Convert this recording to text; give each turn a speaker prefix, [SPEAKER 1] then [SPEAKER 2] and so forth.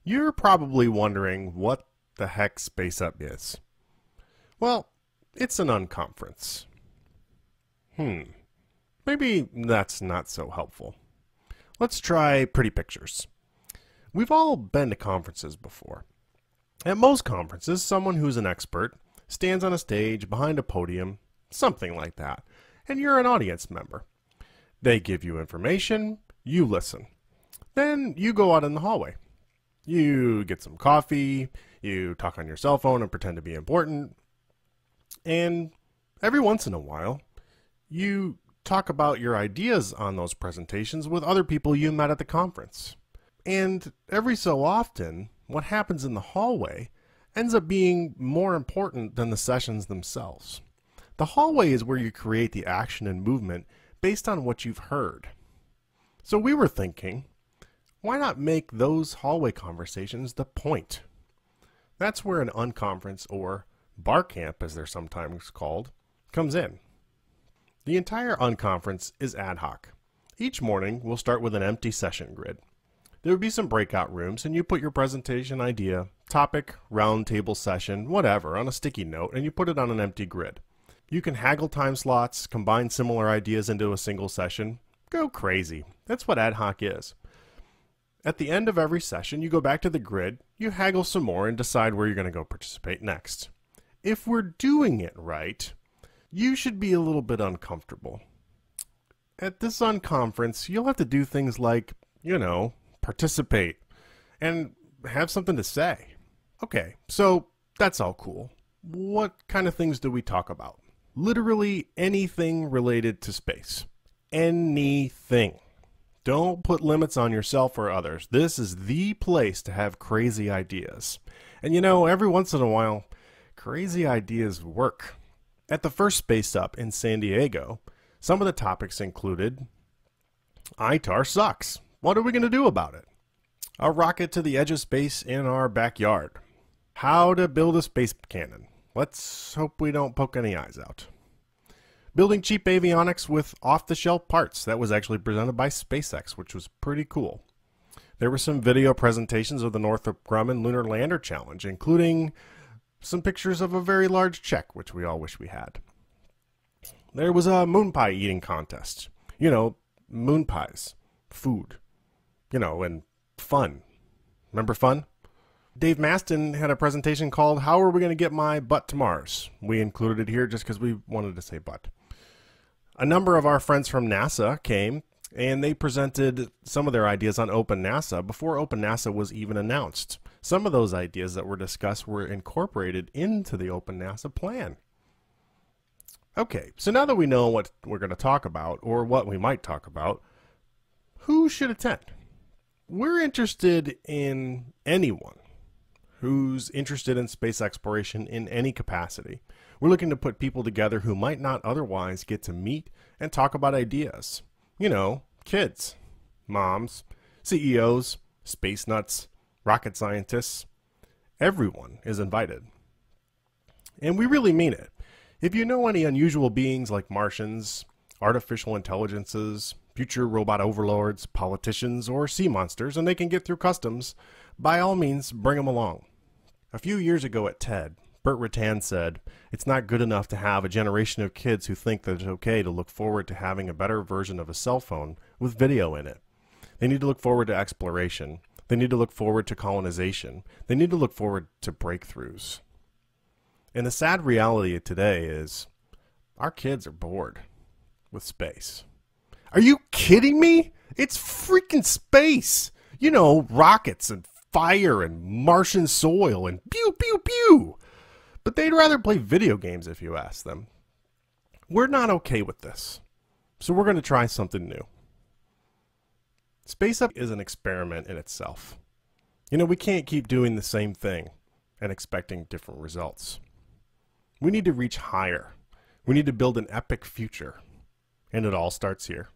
[SPEAKER 1] You're probably wondering what the heck SpaceUp is. Well, it's an unconference. Maybe that's not so helpful. Let's try pretty pictures. We've all been to conferences before. At most conferences, someone who's an expert stands on a stage behind a podium, something like that, and you're an audience member. They give you information, you listen. Then you go out in the hallway. You get some coffee, you talk on your cell phone and pretend to be important, and every once in a while, you talk about your ideas on those presentations with other people you met at the conference. And every so often, what happens in the hallway ends up being more important than the sessions themselves. The hallway is where you create the action and movement based on what you've heard. So we were thinking, why not make those hallway conversations the point? That's where an unconference, or bar camp as they're sometimes called, comes in. The entire unconference is ad hoc. Each morning we'll start with an empty session grid. There would be some breakout rooms, and you put your presentation idea, topic, round table session, whatever, on a sticky note, and you put it on an empty grid. You can haggle time slots, combine similar ideas into a single session, go crazy. That's what ad hoc is. At the end of every session, you go back to the grid, you haggle some more, and decide where you're going to go participate next. If we're doing it right, you should be a little bit uncomfortable. At this unconference, you'll have to do things like, participate and have something to say. Okay, so that's all cool. What kind of things do we talk about? Literally anything related to space. Anything. Don't put limits on yourself or others. This is the place to have crazy ideas. And every once in a while, crazy ideas work. At the first SpaceUp in San Diego, some of the topics included, ITAR sucks. What are we going to do about it? A rocket to the edge of space in our backyard. How to build a space cannon. Let's hope we don't poke any eyes out. Building cheap avionics with off-the-shelf parts. That was actually presented by SpaceX, which was pretty cool. There were some video presentations of the Northrop Grumman Lunar Lander Challenge, including some pictures of a very large check, which we all wish we had. There was a moon pie eating contest. Moon pies. Food. And fun. Remember fun? Dave Maston had a presentation called How Are We Going to Get My Butt to Mars? We included it here just because we wanted to say butt. A number of our friends from NASA came, and they presented some of their ideas on Open NASA before Open NASA was even announced. Some of those ideas that were discussed were incorporated into the Open NASA plan. Okay, so now that we know what we're going to talk about, or what we might talk about, who should attend? We're interested in anyone who's interested in space exploration in any capacity. We're looking to put people together who might not otherwise get to meet and talk about ideas. Kids, moms, CEOs, space nuts, rocket scientists. Everyone is invited. And we really mean it. If you know any unusual beings like Martians, artificial intelligences, future robot overlords, politicians, or sea monsters, and they can get through customs, by all means, bring them along. A few years ago at TED, Burt Rutan said, "It's not good enough to have a generation of kids who think that it's okay to look forward to having a better version of a cell phone with video in it. They need to look forward to exploration. They need to look forward to colonization. They need to look forward to breakthroughs." And the sad reality of today is our kids are bored with space. Are you kidding me? It's freaking space. Rockets and fire and Martian soil and pew, pew, pew. But they'd rather play video games if you ask them. We're not okay with this. So we're going to try something new. SpaceUp is an experiment in itself. We can't keep doing the same thing and expecting different results. We need to reach higher. We need to build an epic future. And it all starts here.